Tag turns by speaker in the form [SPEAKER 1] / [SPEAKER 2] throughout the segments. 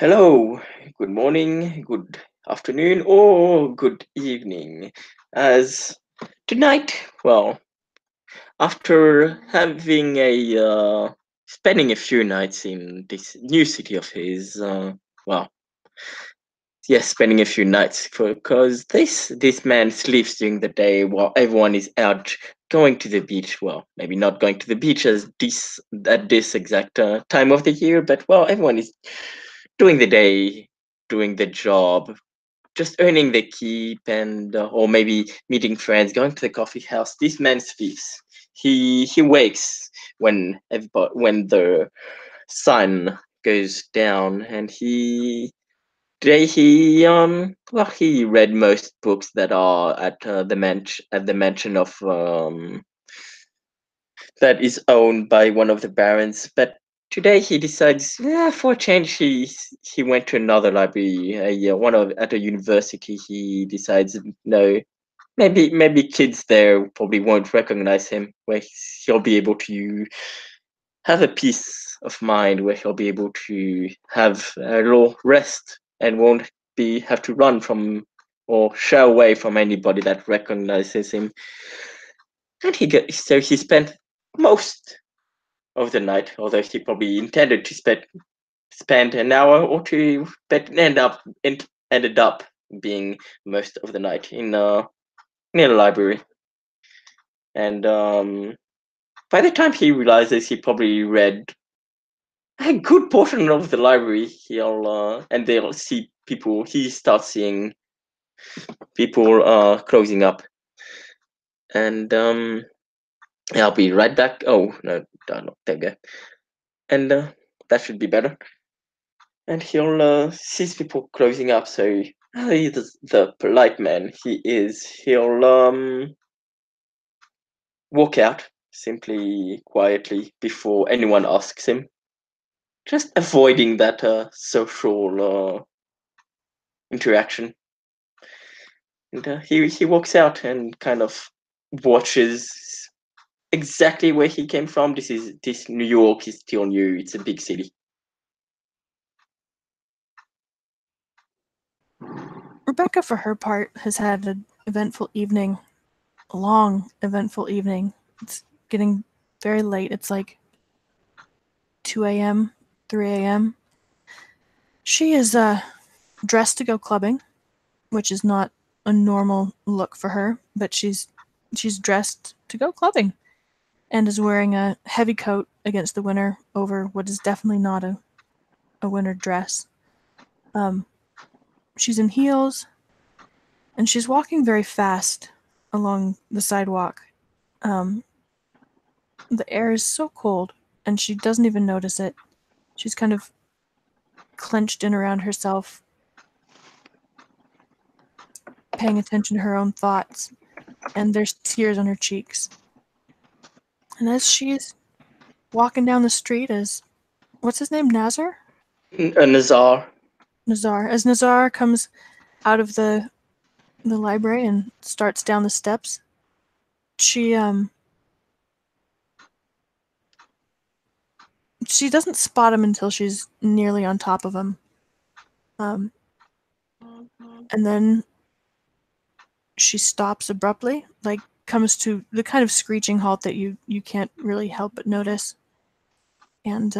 [SPEAKER 1] Hello, good morning, good afternoon, or good evening. As tonight, after having spending a few nights in this new city of his, well, yes, spending a few nights because this man sleeps during the day while everyone is out going to the beach. Well, maybe not going to the beach as this at this exact time of the year, but everyone is doing the day, doing the job, just earning the keep, and or maybe meeting friends, going to the coffee house. This man sleeps. He wakes when the sun goes down, and he read most books that are at the mansion of that is owned by one of the barons. But today he decides, for a change, he went to another library, one of at a university. He decides, no, maybe kids there probably won't recognize him. Where he'll be able to have a peace of mind, where he'll be able to have a little rest and won't be have to run from or shy away from anybody that recognizes him. And he spent most of the night, although he probably intended to spend an hour or two, but ended up being most of the night in near the library. And by the time he realizes he probably read a good portion of the library, they'll see people. He starts seeing people closing up, and I'll be right back. Oh no, not there we go. And that should be better. And he'll sees people closing up, so he's the polite man he is. He'll walk out simply, quietly, before anyone asks him, just avoiding that social interaction. And he walks out and kind of watches exactly where he came from. This New York is still new. It's a big city.
[SPEAKER 2] Rebecca, for her part, has had an eventful evening, a long, eventful evening. It's getting very late. It's like 2 a.m., 3 a.m. She is dressed to go clubbing, which is not a normal look for her, but she's dressed to go clubbing and is wearing a heavy coat against the winter over what is definitely not a winter dress. Um, she's in heels and she's walking very fast along the sidewalk. Um, the air is so cold and she doesn't even notice it. She's kind of clenched in around herself, paying attention to her own thoughts, and there's tears on her cheeks. And as she's walking down the street, as what's his name, Nazar?
[SPEAKER 1] Nazar.
[SPEAKER 2] Nazar. As Nazar comes out of the library and starts down the steps, she she doesn't spot him until she's nearly on top of him. Um, and then she stops abruptly, like comes to the kind of screeching halt that you can't really help but notice, and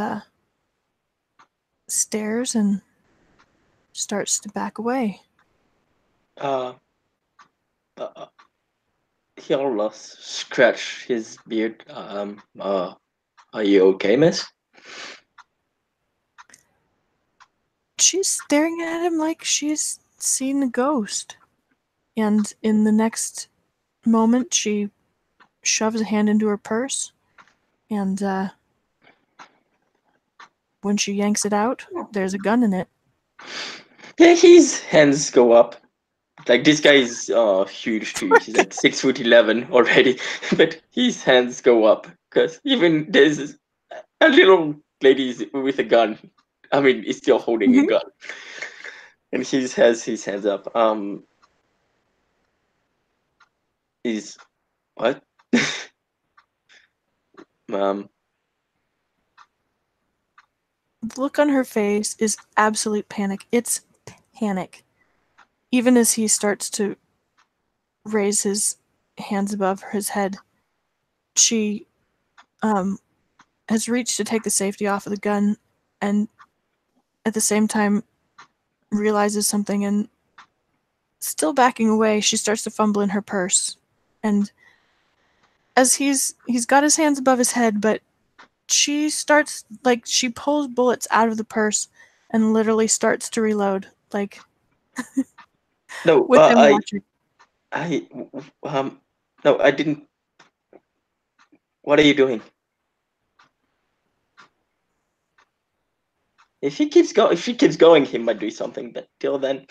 [SPEAKER 2] stares and starts to back away.
[SPEAKER 1] Uh, uh, he'll scratch his beard. Are you okay, miss?
[SPEAKER 2] She's staring at him like she's seen a ghost, and in the next moment, she shoves a hand into her purse, and when she yanks it out, there's a gun in it.
[SPEAKER 1] Yeah, his hands go up. Like this guy is huge too. He's like 6'11" already, but his hands go up because even there's a little lady with a gun. I mean, he's still holding a
[SPEAKER 2] Mm-hmm.
[SPEAKER 1] gun, and he has his hands up. Is what? um,
[SPEAKER 2] The look on her face is absolute panic. It's panic. Even as he starts to raise his hands above his head, she has reached to take the safety off of the gun and at the same time realizes something, and still backing away, she starts to fumble in her purse. And as he's got his hands above his head, but she starts, like, she pulls bullets out of the purse and literally starts to reload, like,
[SPEAKER 1] No,
[SPEAKER 2] with him watching.
[SPEAKER 1] no, I didn't. What are you doing? If she keeps going, he might do something. But till then,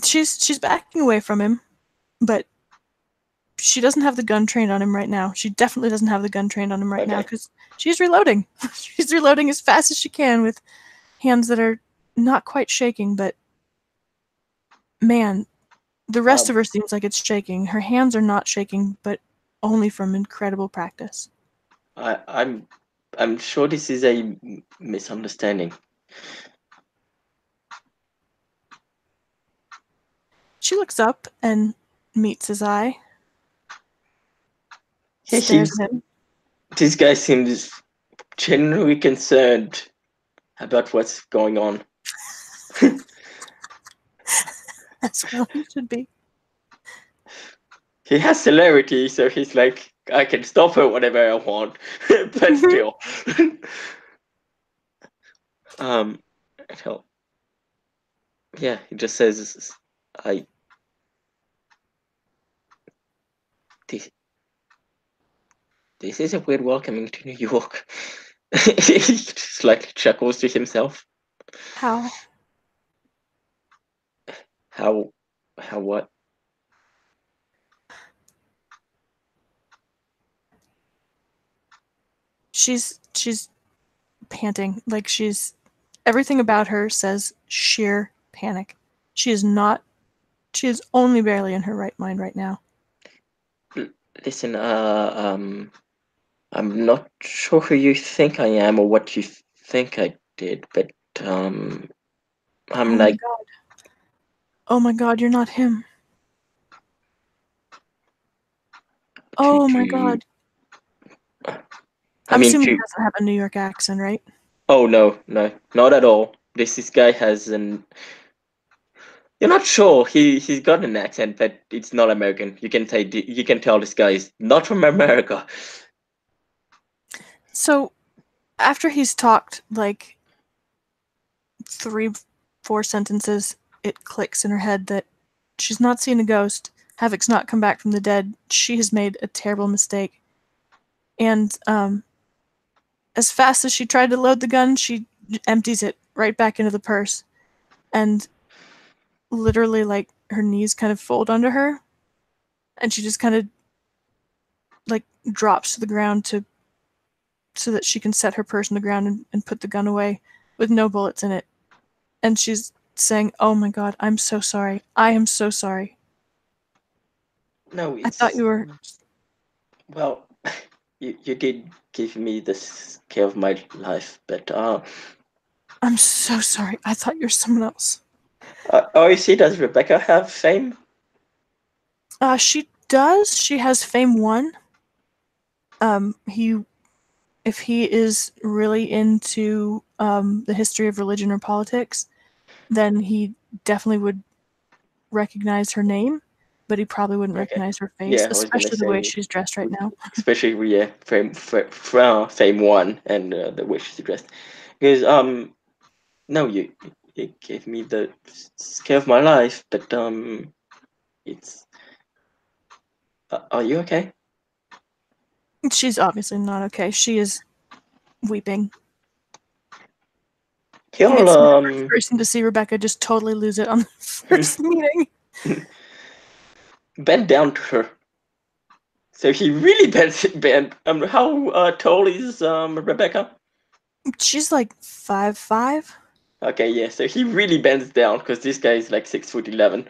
[SPEAKER 2] She's backing away from him, but she doesn't have the gun trained on him right now. She definitely doesn't have the gun trained on him right now
[SPEAKER 1] okay.
[SPEAKER 2] because she's reloading. She's reloading as fast as she can with hands that are not quite shaking, but man, the rest of her seems like it's shaking. Her hands are not shaking, but only from incredible practice.
[SPEAKER 1] I'm sure this is a misunderstanding.
[SPEAKER 2] She looks up and meets his eye.
[SPEAKER 1] Yeah,
[SPEAKER 2] Stares at him.
[SPEAKER 1] This guy seems genuinely concerned about what's going on.
[SPEAKER 2] As well he should be.
[SPEAKER 1] He has celebrity, so he's like, I can stop her whatever I want, but still. Hell. Yeah, he just says, this is a weird welcoming to New York. He just like chuckles to himself.
[SPEAKER 2] How?
[SPEAKER 1] How what?
[SPEAKER 2] She's panting. Like everything about her says sheer panic. She is only barely in her right mind right now.
[SPEAKER 1] Listen, I'm not sure who you think I am or what you think I did, but I'm like,
[SPEAKER 2] oh my god, you're not him. Oh my god. I'm assuming he doesn't have a New York accent, right?
[SPEAKER 1] Oh no, not at all. This guy has an. You're not sure. He's got an accent, but it's not American. You can tell this guy is not from America.
[SPEAKER 2] So, after he's talked like 3-4 sentences, it clicks in her head that she's not seen a ghost. Havoc's not come back from the dead. She has made a terrible mistake. And as fast as she tried to load the gun, she empties it right back into the purse. And literally, like, her knees kind of fold under her. And she just kind of, like, drops to the ground so that she can set her purse on the ground and put the gun away with no bullets in it. And she's saying, "Oh my god, I'm so sorry. I am so sorry."
[SPEAKER 1] No,
[SPEAKER 2] I thought you were.
[SPEAKER 1] Well, you did give me the scare of my life, but
[SPEAKER 2] I'm so sorry. I thought you were someone else.
[SPEAKER 1] Does Rebecca have fame?
[SPEAKER 2] She does. She has Fame 1. If he is really into the history of religion or politics, then he definitely would recognize her name, but he probably wouldn't recognize her face, especially the way she's dressed right now.
[SPEAKER 1] Especially, Fame 1 and the way she's dressed. Because no, you gave me the scare of my life, but it's. Are you okay?
[SPEAKER 2] She's obviously not okay. She is weeping.
[SPEAKER 1] He'll
[SPEAKER 2] It's the first person to see Rebecca just totally lose it on the first meeting.
[SPEAKER 1] Bend down to her. So he really bent. How tall is Rebecca?
[SPEAKER 2] She's like 5'5".
[SPEAKER 1] Okay, yeah. So he really bends down because this guy is like 6'11".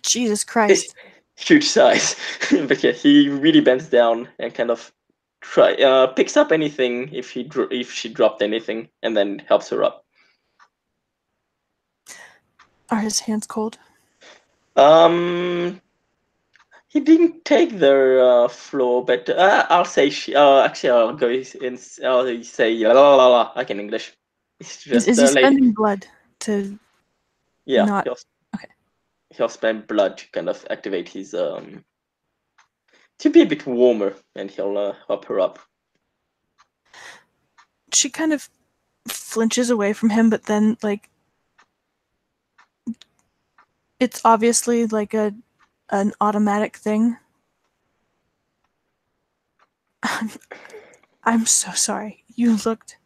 [SPEAKER 2] Jesus Christ!
[SPEAKER 1] Huge size, but yeah, he really bends down and kind of picks up anything if she dropped anything, and then helps her up.
[SPEAKER 2] Are his hands cold?
[SPEAKER 1] He didn't take the floor, but I'll say she. Actually, I'll go in. I'll say la la la la, like in English. It's just
[SPEAKER 2] Is he
[SPEAKER 1] like
[SPEAKER 2] spending blood to
[SPEAKER 1] yeah.
[SPEAKER 2] not?
[SPEAKER 1] He'll spend blood to kind of activate his to be a bit warmer, and he'll help her up.
[SPEAKER 2] She kind of flinches away from him, but then like it's obviously like an automatic thing. I'm so sorry. You looked.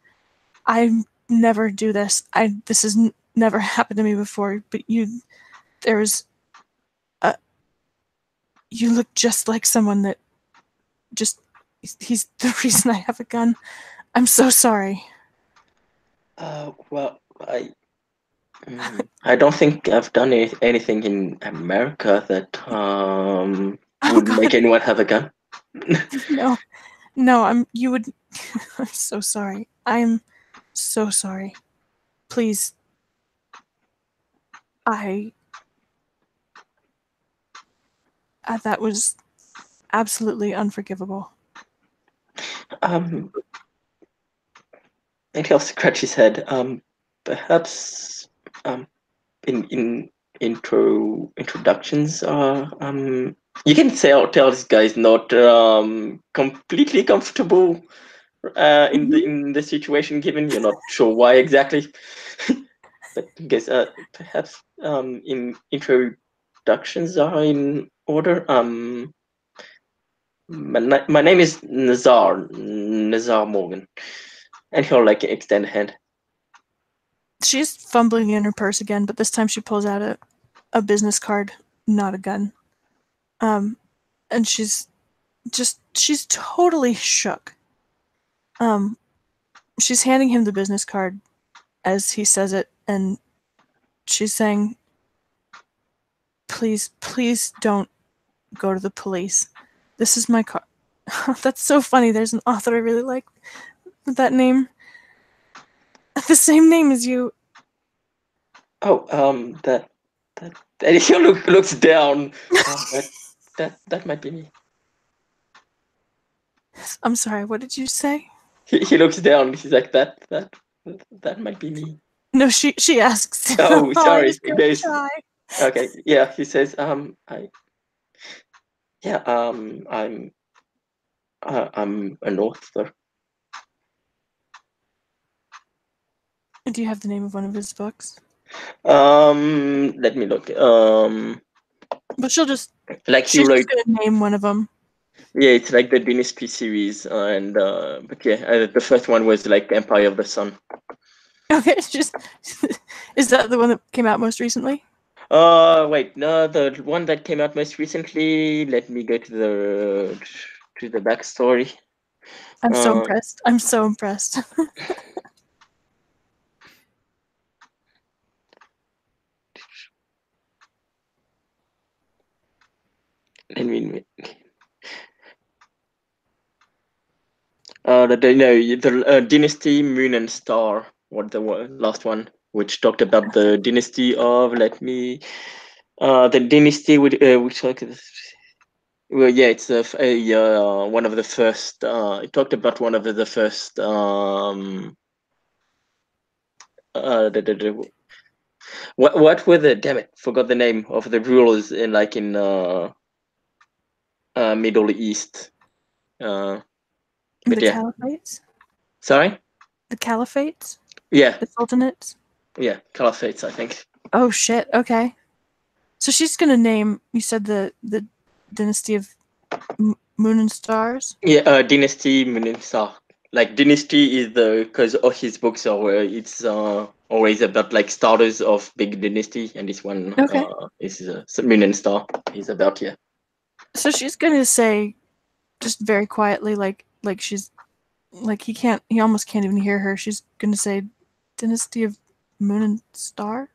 [SPEAKER 2] I never do this. This has never happened to me before. But there was a. You look just like someone that just. He's the reason I have a gun. I'm so sorry.
[SPEAKER 1] Well, I don't think I've done anything in America that would make anyone have a gun.
[SPEAKER 2] No, you would. I'm so sorry. I'm so sorry. Please. That was absolutely unforgivable.
[SPEAKER 1] And he'll scratch his head. Perhaps in introductions you can tell this guy's not completely comfortable in the situation given. You're not sure why exactly. But I guess perhaps in introductions are in order. My name is Nazar Morgan, and he'll like extend a hand.
[SPEAKER 2] She's fumbling in her purse again, but this time she pulls out a business card, not a gun. And she's totally shook. She's handing him the business card as he says it, and she's saying, please don't go to the police. This is my car. That's so funny. There's an author I really like with that name. The same name as you.
[SPEAKER 1] Oh, that and he looks down. That might be me.
[SPEAKER 2] I'm sorry, what did you say?
[SPEAKER 1] He looks down. He's like that might be me.
[SPEAKER 2] No, she asks.
[SPEAKER 1] Oh, sorry.
[SPEAKER 2] Okay,
[SPEAKER 1] yeah. He says, I'm an author.
[SPEAKER 2] Do you have the name of one of his books?
[SPEAKER 1] Let me look.
[SPEAKER 2] But she'll just
[SPEAKER 1] like
[SPEAKER 2] she's just gonna name one of them.
[SPEAKER 1] Yeah, it's like the Dynasty series, and but yeah, the first one was like Empire of the Sun.
[SPEAKER 2] Okay, it's just is that the one that came out most recently?
[SPEAKER 1] Wait, no, the one that came out most recently. Let me go to the backstory.
[SPEAKER 2] I'm so impressed. I'm so impressed.
[SPEAKER 1] Let me. The Dynasty, Moon and Star. What the last one, which talked about the dynasty of. Let me. The dynasty which like. Well, yeah, it's one of the first. It talked about one of the first. What were the damn it? Forgot the name of the rulers in Middle East.
[SPEAKER 2] The Caliphates.
[SPEAKER 1] Sorry.
[SPEAKER 2] The Caliphates.
[SPEAKER 1] Yeah.
[SPEAKER 2] The Sultanates.
[SPEAKER 1] Yeah, Caliphates, I think.
[SPEAKER 2] Oh shit! Okay, so she's gonna name. You said the Dynasty of Moon and Stars.
[SPEAKER 1] Yeah, Dynasty, Moon and Star. Like Dynasty is because all his books are it's always about like starters of big dynasty, and this one is Moon and Star is about
[SPEAKER 2] So she's gonna say, just very quietly, like she's like he almost can't even hear her. She's gonna say, Dynasty of Moon and Star.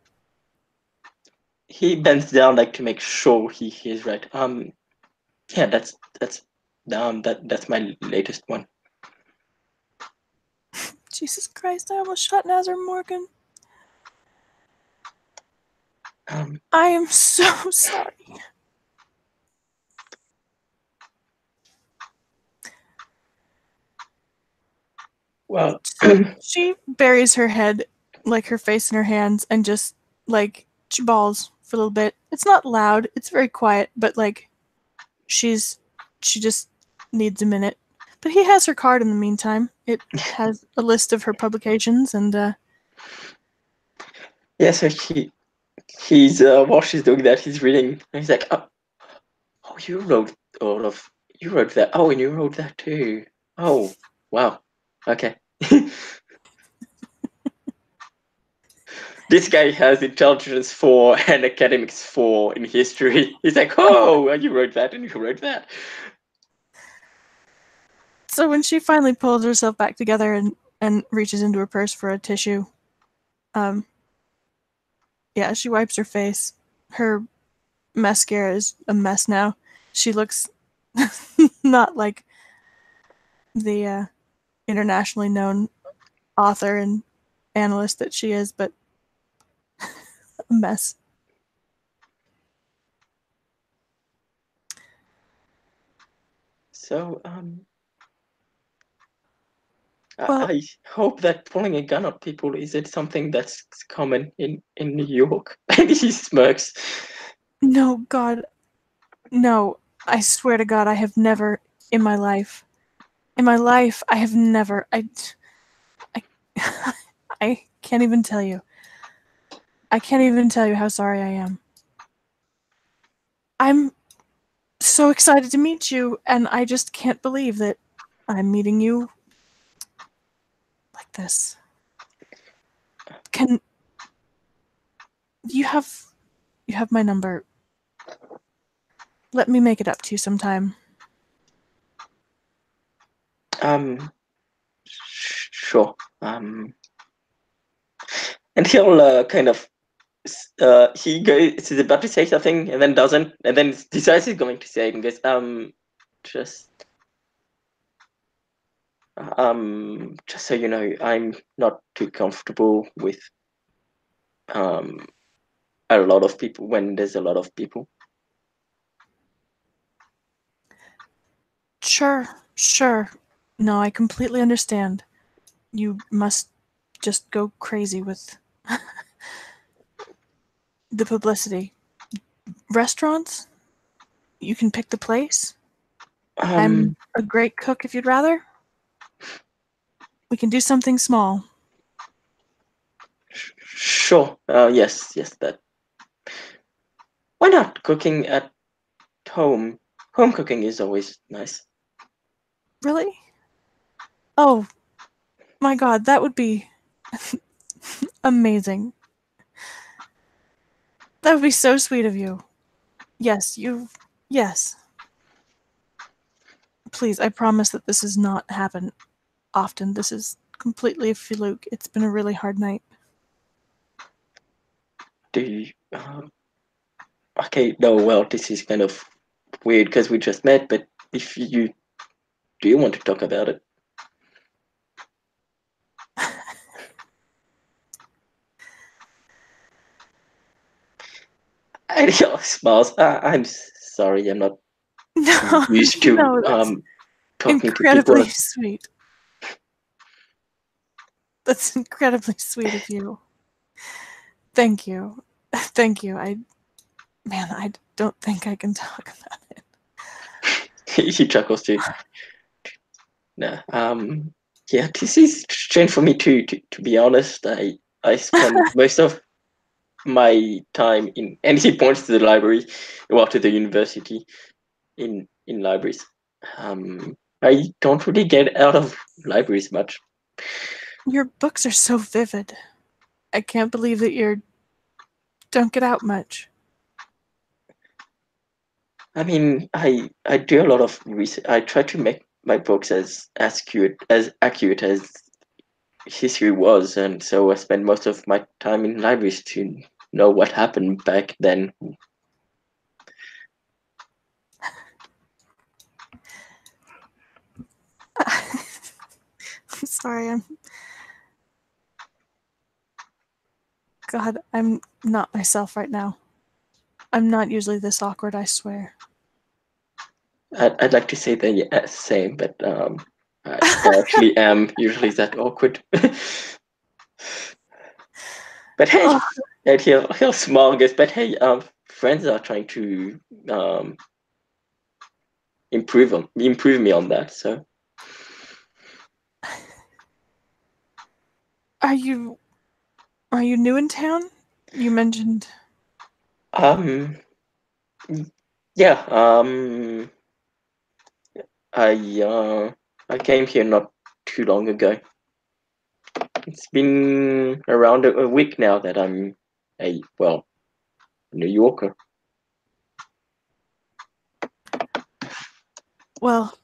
[SPEAKER 1] He bends down like to make sure he hears right. Yeah, that's That's my latest one.
[SPEAKER 2] Jesus Christ, I almost shot Nazar Morgan. I am so sorry.
[SPEAKER 1] Well,
[SPEAKER 2] So she buries her head, like her face in her hands, and just like she bawls for a little bit. It's not loud, it's very quiet, but like she just needs a minute. But he has her card in the meantime. It has a list of her publications and
[SPEAKER 1] yeah. So he's while she's doing that, he's reading. And he's like, oh, you wrote you wrote that. Oh, and you wrote that too. Oh, wow. Okay. This guy has intelligence 4 and academics 4 in history. He's like, oh, you wrote that and you wrote that.
[SPEAKER 2] So when she finally pulls herself back together and reaches into her purse for a tissue, yeah, she wipes her face. Her mascara is a mess now. She looks not like the internationally known author and analyst that she is, but a mess.
[SPEAKER 1] So,
[SPEAKER 2] Well,
[SPEAKER 1] I hope that pulling a gun on people isn't something that's common in New York. And he smirks.
[SPEAKER 2] no, God, no. I swear to God, I have never in my life, I have never, I can't even tell you. I can't even tell you how sorry I am. I'm so excited to meet you, and I just can't believe that I'm meeting you like this. Can you have my number? Let me make it up to you sometime.
[SPEAKER 1] Sure. And he'll kind of he's about to say something and then doesn't, and then decides he's going to say it and goes, just so you know, I'm not too comfortable with a lot of people when there's a lot of people.
[SPEAKER 2] Sure. No, I completely understand. You must just go crazy with the publicity. Restaurants? You can pick the place. I'm a great cook if you'd rather. We can do something small.
[SPEAKER 1] Sure. Yes, that. Why not cooking at home? Home cooking is always nice.
[SPEAKER 2] Really? Oh, my God, that would be amazing. That would be so sweet of you. Yes. Please, I promise that this does not happen often. This is completely a fluke. It's been a really hard night.
[SPEAKER 1] Do you? Okay, no, well, this is kind of weird because we just met, but if you do you want to talk about it? And he smiles. I'm sorry, I'm not used to
[SPEAKER 2] that's
[SPEAKER 1] talking
[SPEAKER 2] incredibly
[SPEAKER 1] to people.
[SPEAKER 2] sweet. That's incredibly sweet of you. Thank you. Thank you. I don't think I can talk about it.
[SPEAKER 1] He chuckles too. No, yeah, this is strange for me too. To be honest, I spend most of my time in, and he points to the library, well, to the university, in libraries. I don't really get out of libraries much.
[SPEAKER 2] Your books are so vivid. I can't believe that you don't get out much.
[SPEAKER 1] I mean, I do a lot of research. I try to make my books as accurate as history was, and so I spend most of my time in libraries to know what happened back then.
[SPEAKER 2] sorry. God, I'm not myself right now. I'm not usually this awkward, I swear.
[SPEAKER 1] I'd like to say the same, but I actually am usually that awkward. But hey,
[SPEAKER 2] Oh,
[SPEAKER 1] and he'll smile and goes, but hey, friends are trying to um improve me on that. So
[SPEAKER 2] are you new in town? You mentioned
[SPEAKER 1] um yeah, I I came here not too long ago. It's been around a week now that I'm a New Yorker.
[SPEAKER 2] well,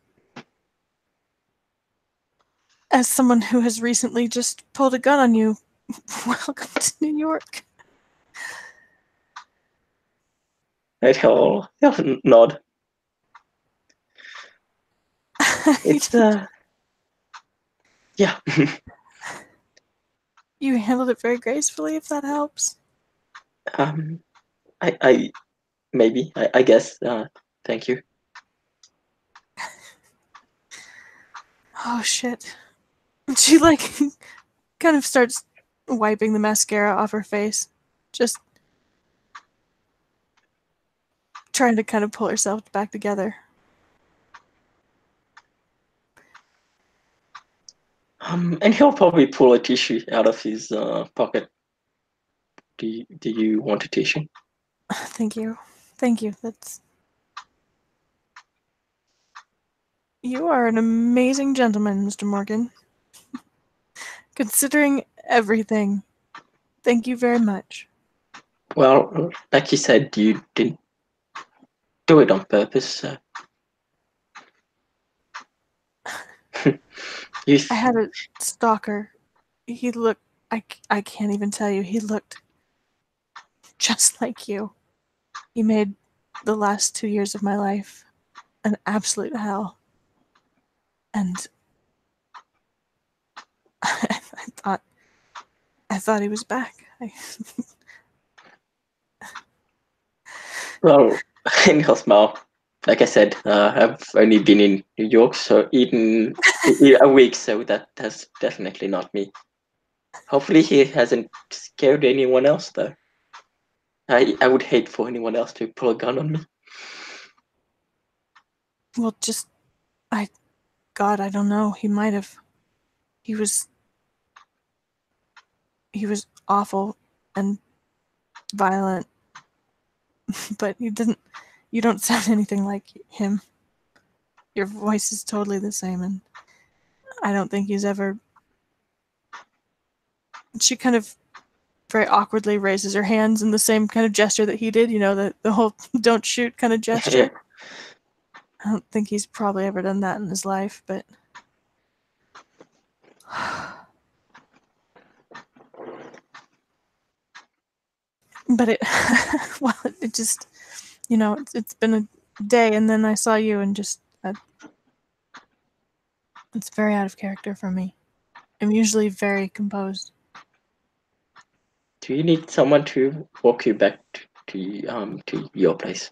[SPEAKER 2] as someone who has recently just pulled a gun on you, welcome to New York.
[SPEAKER 1] And he'll nod. It's yeah.
[SPEAKER 2] You handled it very gracefully, if that helps.
[SPEAKER 1] um I maybe I guess thank you.
[SPEAKER 2] Oh shit. She like kind of starts wiping the mascara off her face. Just trying to kind of pull herself back together.
[SPEAKER 1] And he'll probably pull a tissue out of his pocket. Do you want a tissue?
[SPEAKER 2] Thank you. Thank you. That's You are an amazing gentleman, Mr. Morgan. Considering everything. Thank you very much.
[SPEAKER 1] Well, like you said, you didn't do it on purpose. So. you
[SPEAKER 2] I had a stalker. He looked I can't even tell you. He looked just like you. He made the last 2 years of my life an absolute hell. And I thought he was back.
[SPEAKER 1] well, in he'll smile. Like I said, I've only been in New York, so even a week, so that's definitely not me. Hopefully, he hasn't scared anyone else, though. I would hate for anyone else to pull a gun on me.
[SPEAKER 2] Well, just God, I don't know. He might have. He was awful and violent, but you don't sound anything like him. Your voice is totally the same, and I don't think he's ever. She kind of very awkwardly raises her hands in the same kind of gesture that he did, the whole don't shoot kind of gesture.
[SPEAKER 1] Yeah.
[SPEAKER 2] I don't think he's probably ever done that in his life, but it well, it just it's been a day, and then I saw you, and just it's very out of character for me. I'm usually very composed.
[SPEAKER 1] Do you need someone to walk you back to your place?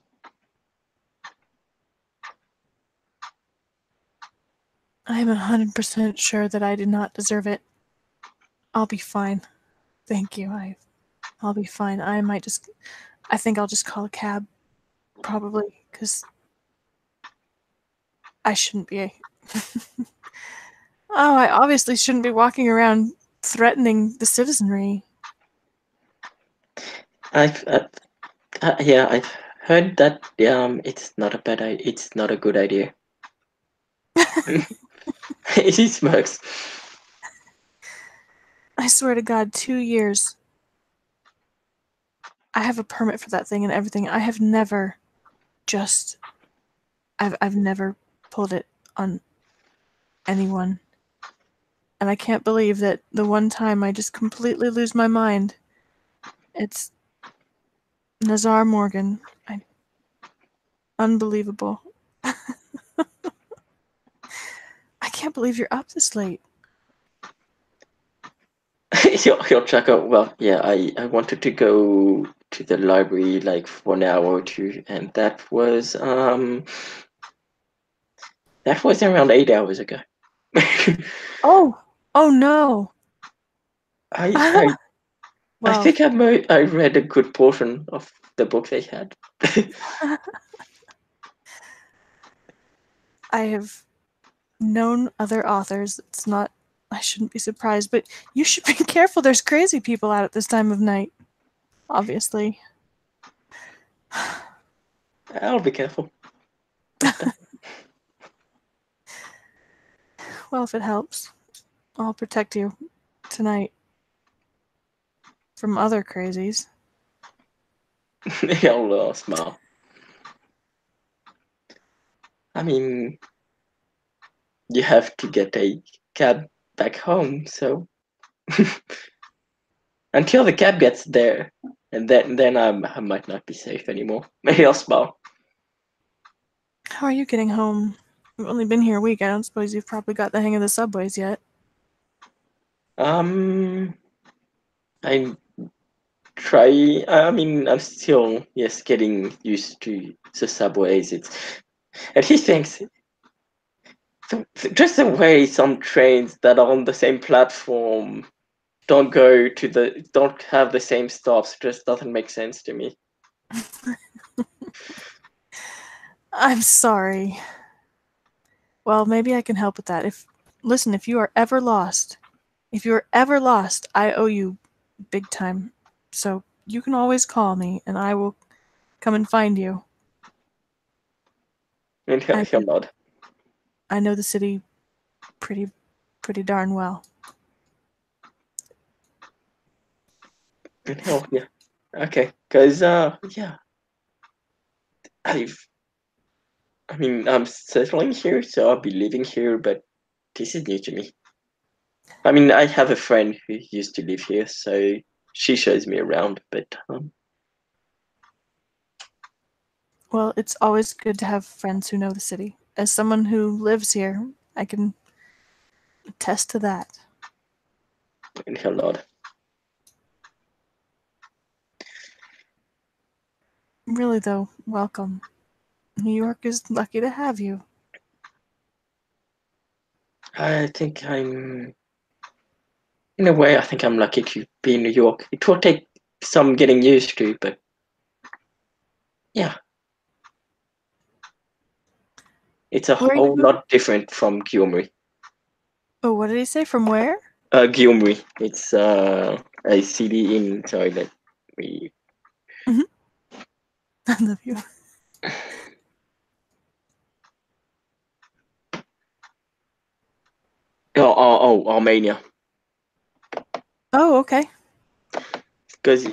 [SPEAKER 2] I am 100% sure that I did not deserve it. I'll be fine. Thank you. I'll be fine. I think I'll just call a cab, probably, because I shouldn't be. Oh, I obviously shouldn't be walking around threatening the citizenry.
[SPEAKER 1] I've yeah, I've heard that it's not a it's not a good idea. He smirks.
[SPEAKER 2] I swear to God, 2 years. I have a permit for that thing and everything. I have never just. I've never pulled it on anyone. And I can't believe that the one time I just completely lose my mind. It's Nazar Morgan. Unbelievable. I can't believe you're up this late.
[SPEAKER 1] he'll check out. Well, yeah, I wanted to go to the library like for an hour or two, and that was around 8 hours ago.
[SPEAKER 2] Oh, oh no.
[SPEAKER 1] I
[SPEAKER 2] Well,
[SPEAKER 1] think I read a good portion of the book they had.
[SPEAKER 2] I have known other authors. It's not, I shouldn't be surprised, but you should be careful. There's crazy people out at this time of night, obviously.
[SPEAKER 1] I'll be careful.
[SPEAKER 2] Well, if it helps, I'll protect you tonight from other crazies.
[SPEAKER 1] He'll smile. I mean, you have to get a cab back home, so until the cab gets there, and then I might not be safe anymore. Maybe I'll smile.
[SPEAKER 2] How are you getting home? You've only been here a week. I don't suppose you've probably got the hang of the subways yet.
[SPEAKER 1] I'm try. I mean, I'm still getting used to the subways. And he thinks just the way some trains that are on the same platform don't have the same stops just doesn't make sense to me.
[SPEAKER 2] I'm sorry. Well, maybe I can help with that. Listen, if you are ever lost, I owe you big time. So you can always call me and I will come and find you.
[SPEAKER 1] And he'll nod.
[SPEAKER 2] I know the city pretty darn well.
[SPEAKER 1] And he'll okay, because yeah, I'm settling here, so I'll be living here, but this is new to me. I mean, I have a friend who used to live here, so she shows me around, but
[SPEAKER 2] Well, it's always good to have friends who know the city. As someone who lives here, I can attest to that.
[SPEAKER 1] and he'll nod.
[SPEAKER 2] Really, though, welcome. New York is lucky to have you.
[SPEAKER 1] I think in a way, I think I'm lucky to be in New York. It will take some getting used to, but yeah, it's a
[SPEAKER 2] Where are
[SPEAKER 1] whole
[SPEAKER 2] you?
[SPEAKER 1] lot different from Gyumri.
[SPEAKER 2] Oh, what did he say? From where?
[SPEAKER 1] Gyumri. It's a city in. Sorry, let me.
[SPEAKER 2] I love you.
[SPEAKER 1] Armenia.
[SPEAKER 2] Oh, okay.
[SPEAKER 1] Because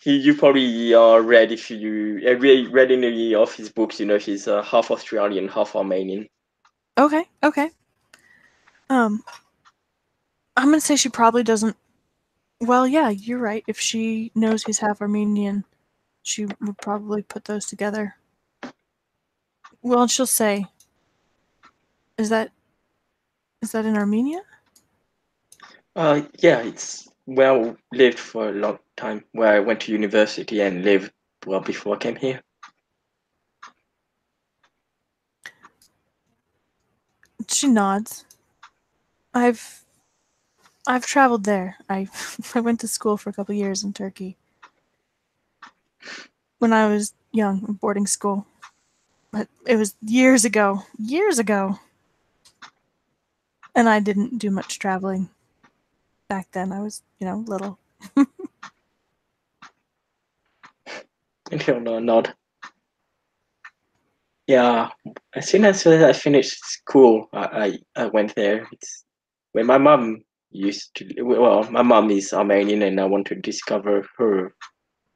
[SPEAKER 1] you probably read if you read in any of his books. You know, he's half Australian, half Armenian.
[SPEAKER 2] Okay, okay. I'm gonna say she probably doesn't. Well, yeah, you're right. If she knows he's half Armenian, she would probably put those together. Well, she'll say, "Is that in Armenia?"
[SPEAKER 1] Yeah, it's well lived for a long time. Where I went to university and lived well before I came here.
[SPEAKER 2] She nods. I've traveled there. I I went to school for a couple years in Turkey when I was young, boarding school. But it was years ago. Years ago. And I didn't do much traveling back then. I was, little.
[SPEAKER 1] And he'll nod. Yeah, as soon as I finished school, I went there. It's where my mom used to. Well, my mom is Armenian, and I want to discover her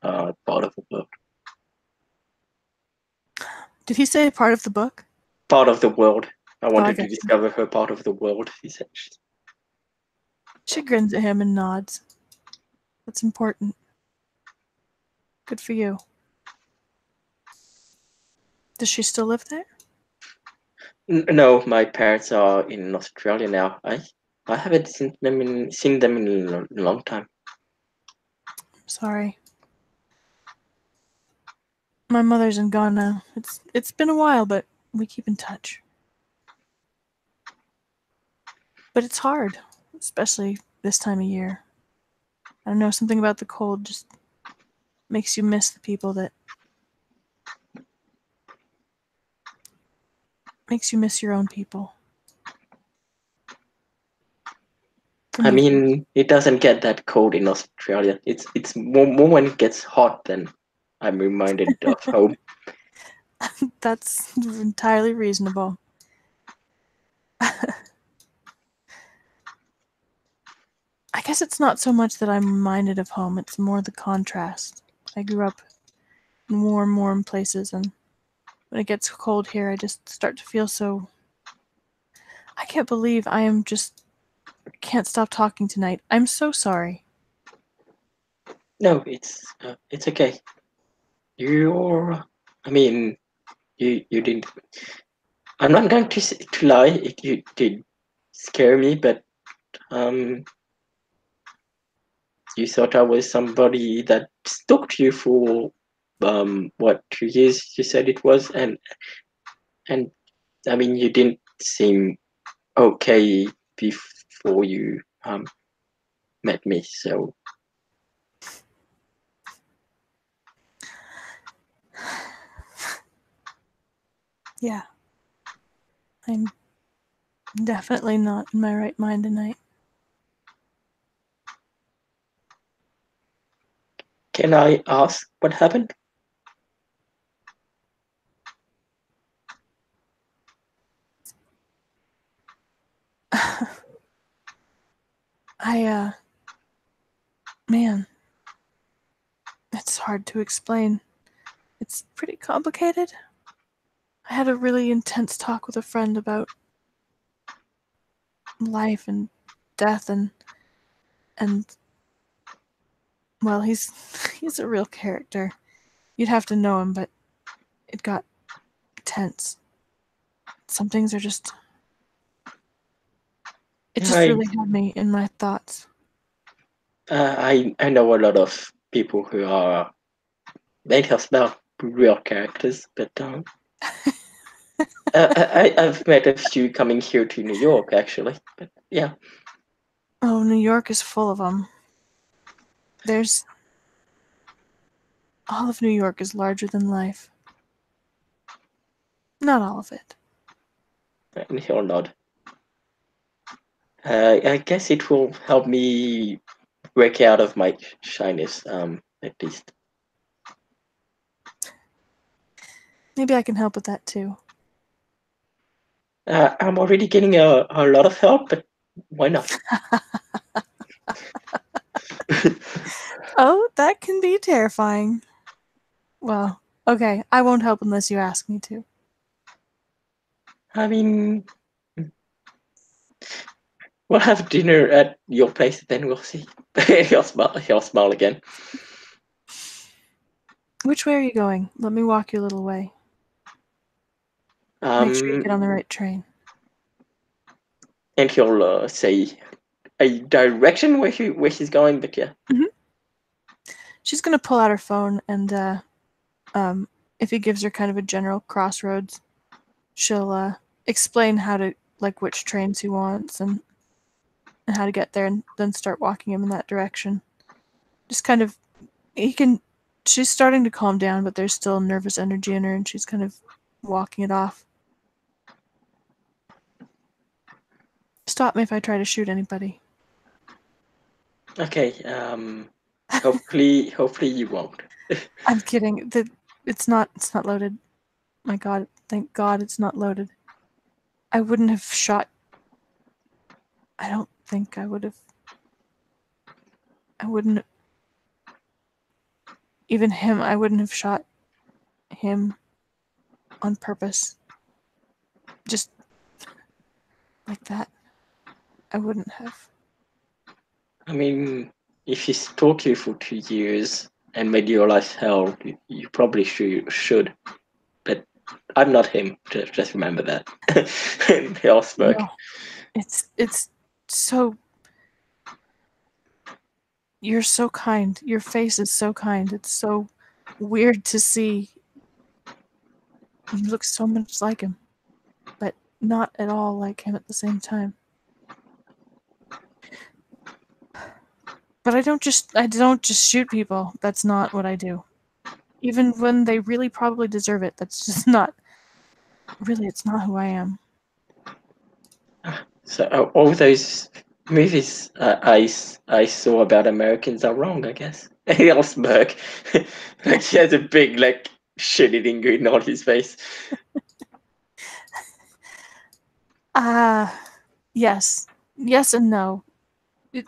[SPEAKER 1] part of the book.
[SPEAKER 2] Did he say part of the book?
[SPEAKER 1] Part of the world. I
[SPEAKER 2] Oh, I
[SPEAKER 1] wanted to
[SPEAKER 2] got you.
[SPEAKER 1] discover her part of the world. He said.
[SPEAKER 2] She grins at him and nods. That's important. Good for you. Does she still live there?
[SPEAKER 1] No, my parents are in Australia now. I haven't seen them in a long time.
[SPEAKER 2] Sorry. My mother's in Ghana. It's been a while, but we keep in touch. But it's hard, especially this time of year. I don't know, something about the cold just makes you miss the people that makes you miss your own people.
[SPEAKER 1] I mean, it doesn't get that cold in Australia. It's more when it gets hot than I'm reminded of home.
[SPEAKER 2] That's entirely reasonable. I guess it's not so much that I'm reminded of home, it's more the contrast. I grew up in warm places, and when it gets cold here, I just start to feel so... I can't believe can't stop talking tonight. I'm so sorry.
[SPEAKER 1] No, it's okay. I mean, you didn't. I'm not going to lie. You did scare me, but you thought I was somebody that stalked you for 2 years? You said it was, and I mean, you didn't seem okay before you met me, so.
[SPEAKER 2] Yeah. I'm definitely not in my right mind tonight.
[SPEAKER 1] Can I ask what happened?
[SPEAKER 2] Man, it's hard to explain. It's pretty complicated. I had a really intense talk with a friend about life and death and well, he's a real character. You'd have to know him, but it got tense. Some things are just... It just really had me in my thoughts.
[SPEAKER 1] I know a lot of people who are made us about real characters, but I've met a few coming here to New York, actually. But yeah.
[SPEAKER 2] Oh, New York is full of them. All of New York is larger than life. Not all of it.
[SPEAKER 1] And he'll nod. I guess it will help me break out of my shyness, at least.
[SPEAKER 2] Maybe I can help with that too.
[SPEAKER 1] I'm already getting a lot of help, but why not?
[SPEAKER 2] Oh, that can be terrifying. Well, okay, I won't help unless you ask me to.
[SPEAKER 1] I mean, we'll have dinner at your place, then we'll see. He'll smile again.
[SPEAKER 2] Which way are you going? Let me walk you a little way. Make sure you get on the right train.
[SPEAKER 1] And he'll say a direction where she's going, but yeah.
[SPEAKER 2] Mm-hmm. She's gonna pull out her phone, and if he gives her kind of a general crossroads, she'll explain how to, like, which trains he wants and how to get there, and then start walking him in that direction. Just kind of, she's starting to calm down, but there's still nervous energy in her, and she's kind of walking it off. Stop me if I try to shoot anybody.
[SPEAKER 1] Okay, hopefully you won't.
[SPEAKER 2] I'm kidding. It's not loaded. My God, thank God it's not loaded. I wouldn't have shot... I don't think I would have... I wouldn't... Even him, I wouldn't have shot him on purpose. Just like that. I wouldn't have.
[SPEAKER 1] I mean, if he stalked you for 2 years and made your life hell, you probably should. But I'm not him. Just remember that. He'll smirk.
[SPEAKER 2] No, it's so. You're so kind. Your face is so kind. It's so weird to see. You look so much like him, but not at all like him at the same time. But I don't just shoot people. That's not what I do. Even when they really probably deserve it, that's just not. Really, it's not who I am.
[SPEAKER 1] So all those movies I saw about Americans are wrong, I guess. He'll smirk. Like he has a big like shit-eating grin on his face.
[SPEAKER 2] Yes. Yes and no.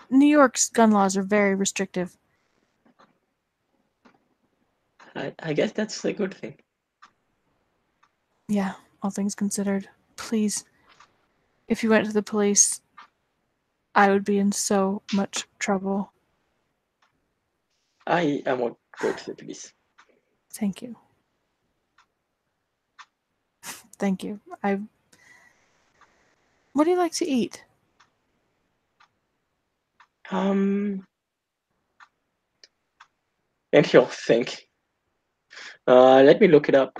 [SPEAKER 2] New York's gun laws are very restrictive.
[SPEAKER 1] I guess that's a good thing.
[SPEAKER 2] Yeah, all things considered. Please, if you went to the police, I would be in so much trouble.
[SPEAKER 1] I won't go to the police.
[SPEAKER 2] Thank you. Thank you. What do you like to eat?
[SPEAKER 1] And he'll think. Let me look it up.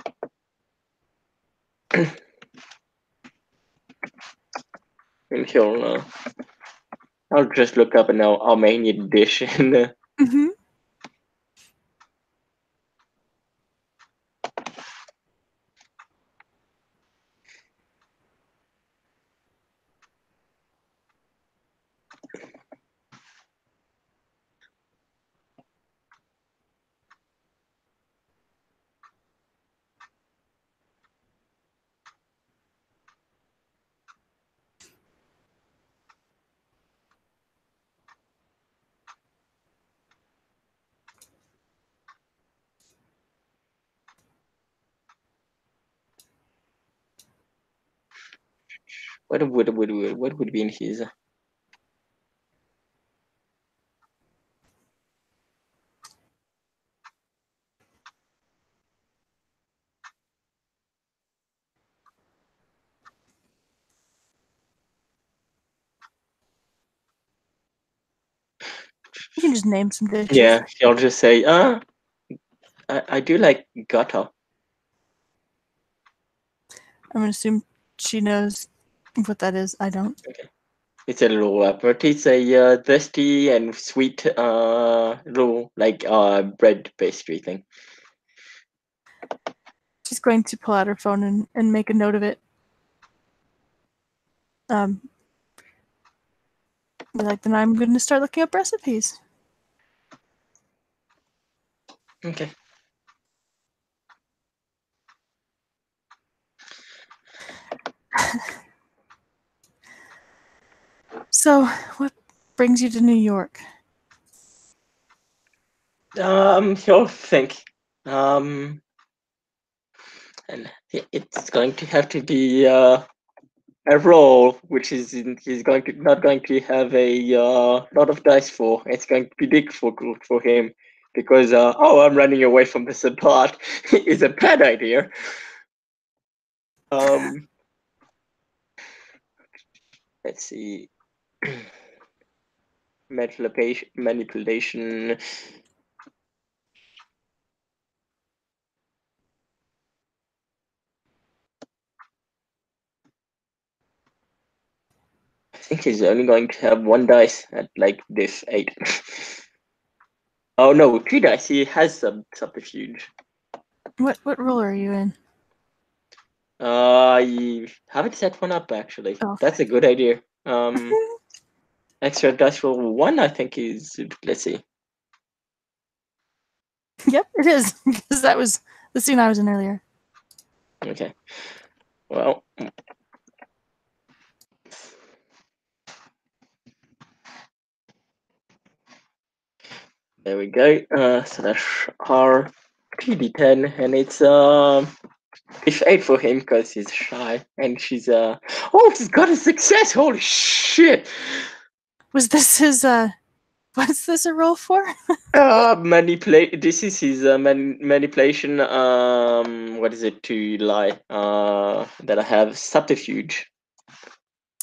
[SPEAKER 1] And he'll I'll just look up an Armenian dish and
[SPEAKER 2] Mm-hmm.
[SPEAKER 1] what would be in his
[SPEAKER 2] You can just name some dishes.
[SPEAKER 1] Yeah, he'll just say, I do like gata.
[SPEAKER 2] I'm gonna assume she knows what that is. I don't.
[SPEAKER 1] Okay. It's a little but it's a thirsty and sweet little like bread pastry thing.
[SPEAKER 2] She's going to pull out her phone and make a note of it. Be like, then I'm going to start looking up recipes.
[SPEAKER 1] Okay.
[SPEAKER 2] So, what brings you to New York?
[SPEAKER 1] He'll think. And it's going to have to be a role which is he's not going to have a lot of dice for. It's going to be difficult for him because I'm running away from this plot is a bad idea. Let's see. Manipulation. I think he's only going to have one dice at like this 8. Oh no, 2 dice. He has some subterfuge.
[SPEAKER 2] What role are you in?
[SPEAKER 1] I haven't set one up actually.
[SPEAKER 2] Oh.
[SPEAKER 1] That's a good idea. Extra dice roll 1, I think is. Let's see.
[SPEAKER 2] Yep, it is because that was the scene I was in earlier.
[SPEAKER 1] Okay. Well. There we go. So that's our PD10, and it's It's 8 for him because he's shy, and she's he's got a success! Holy shit!
[SPEAKER 2] Was this his what's this a roll for?
[SPEAKER 1] This is his manipulation. What is it to lie? That I have subterfuge.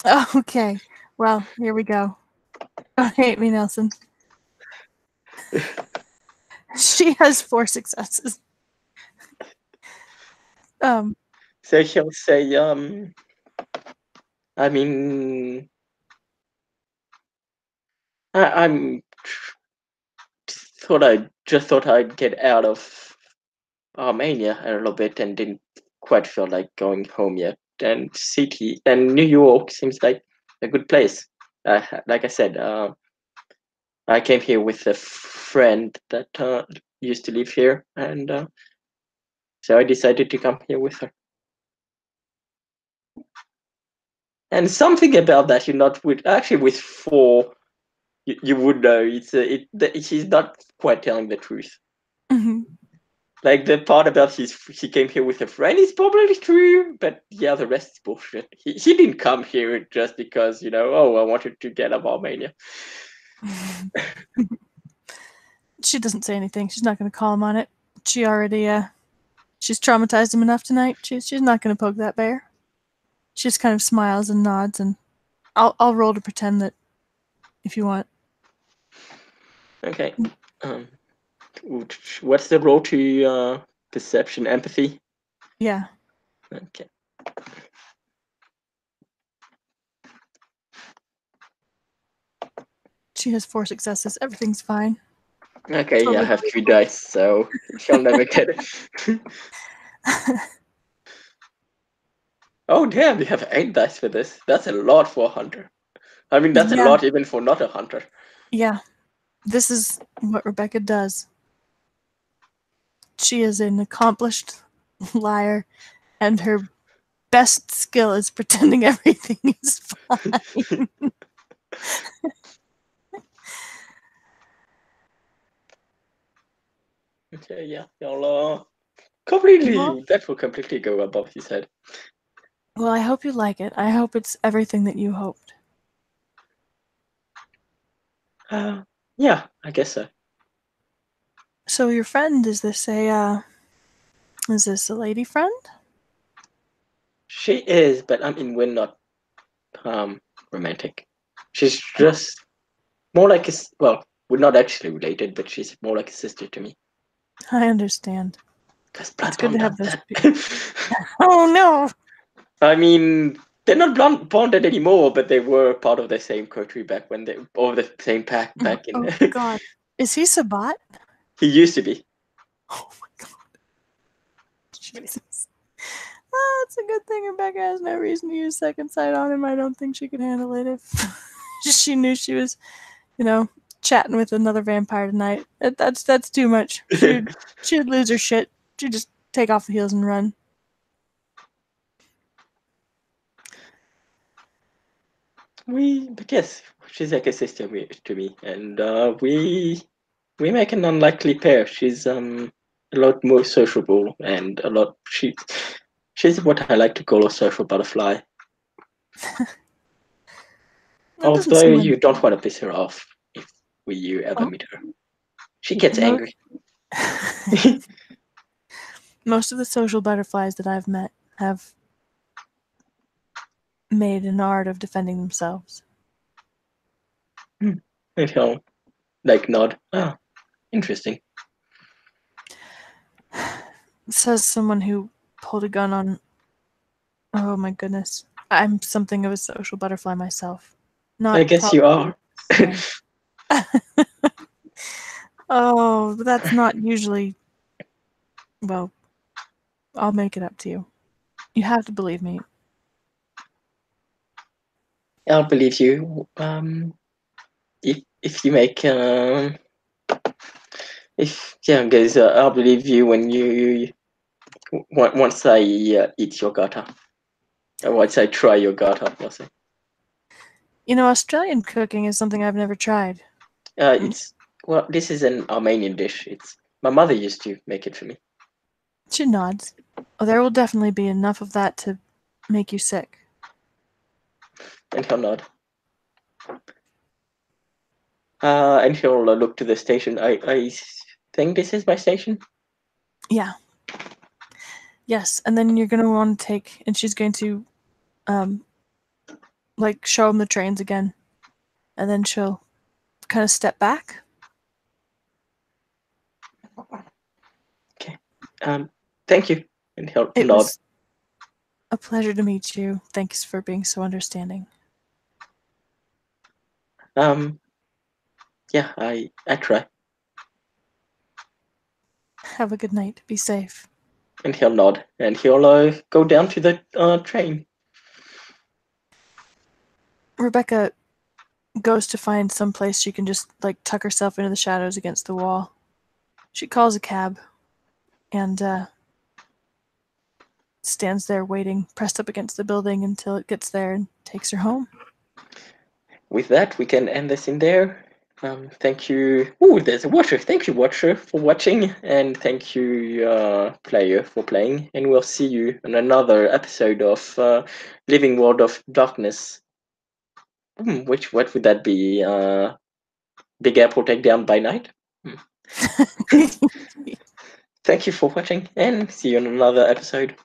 [SPEAKER 2] Oh, okay. Well, here we go. Don't hate me, Nelson. She has 4 successes.
[SPEAKER 1] So he'll say, I mean, I'm thought I'd get out of Armenia a little bit and didn't quite feel like going home yet. And New York seems like a good place. Like I said, I came here with a friend that used to live here, and so I decided to come here with her. And something about that you're not with 4, you would know she's not quite telling the truth.
[SPEAKER 2] Mm-hmm.
[SPEAKER 1] Like the part about he came here with a friend is probably true, but yeah, the rest is bullshit. He didn't come here just because I wanted to get out of Armenia.
[SPEAKER 2] She doesn't say anything. She's not going to call him on it. She already she's traumatized him enough tonight. She's not going to poke that bear. She just kind of smiles and nods, and I'll roll to pretend that if you want.
[SPEAKER 1] Okay. What's the roll to perception, empathy?
[SPEAKER 2] Yeah.
[SPEAKER 1] Okay.
[SPEAKER 2] She has 4 successes. Everything's fine.
[SPEAKER 1] Okay,
[SPEAKER 2] Totally.
[SPEAKER 1] I have 3 dice, so she'll never get it. Oh damn, you have 8 dice for this. That's a lot for a hunter. I mean, that's a lot even for not a hunter.
[SPEAKER 2] Yeah. This is what Rebecca does. She is an accomplished liar, and her best skill is pretending everything is fine.
[SPEAKER 1] Okay, yeah, you'll that will completely go above his head.
[SPEAKER 2] Well, I hope you like it. I hope it's everything that you hoped.
[SPEAKER 1] Yeah, I guess so.
[SPEAKER 2] So your friend, is this a lady friend?
[SPEAKER 1] She is, but I mean, we're not romantic. She's just more like we're not actually related, but she's more like a sister to me.
[SPEAKER 2] I understand.
[SPEAKER 1] Because
[SPEAKER 2] It's good to have those
[SPEAKER 1] people.
[SPEAKER 2] Oh no!
[SPEAKER 1] I mean, they're not bonded anymore, but they were part of the same country back when or the same pack back in.
[SPEAKER 2] Oh god. Is he Sabat?
[SPEAKER 1] He used to be.
[SPEAKER 2] Oh my god. Jesus. Oh, it's a good thing Rebecca has no reason to use second sight on him. I don't think she could handle it if she knew she was, chatting with another vampire tonight. That's too much. She'd lose her shit. She'd just take off the heels and run.
[SPEAKER 1] But yes, she's like a sister to me, and we make an unlikely pair. She's a lot more sociable and she's what I like to call a social butterfly. Although you don't want to piss her off if you ever meet her. She gets angry.
[SPEAKER 2] Most of the social butterflies that I've met have made an art of defending themselves.
[SPEAKER 1] And he'll nod. Ah, interesting.
[SPEAKER 2] Says someone who pulled a gun on. Oh my goodness. I'm something of a social butterfly myself.
[SPEAKER 1] I guess you are.
[SPEAKER 2] Oh, that's not usually. Well, I'll make it up to you. You have to believe me.
[SPEAKER 1] I'll believe you. If you make guys, I'll believe you when you once I eat your gata. Once I try your gata, I'll say.
[SPEAKER 2] Australian cooking is something I've never tried.
[SPEAKER 1] This is an Armenian dish. My mother used to make it for me.
[SPEAKER 2] She nods. Oh, there will definitely be enough of that to make you sick.
[SPEAKER 1] And he'll nod. And he'll look to the station. I think this is my station.
[SPEAKER 2] Yeah. Yes, and then you're going to want to take, and she's going to like show him the trains again, and then she'll kind of step back.
[SPEAKER 1] Thank you. And he'll
[SPEAKER 2] It
[SPEAKER 1] nod.
[SPEAKER 2] was a pleasure to meet you. Thanks for being so understanding.
[SPEAKER 1] Yeah, I try.
[SPEAKER 2] Have a good night. Be safe.
[SPEAKER 1] And he'll nod, and he'll go down to the train.
[SPEAKER 2] Rebecca goes to find some place she can just like tuck herself into the shadows against the wall. She calls a cab and stands there waiting, pressed up against the building until it gets there and takes her home.
[SPEAKER 1] With that, we can end this in there. Thank you. Oh, there's a watcher. Thank you, watcher, for watching, and thank you, player, for playing. And we'll see you in another episode of Living World of Darkness. What would that be? Big Apple Takedown by Night. Thank you for watching, and see you in another episode.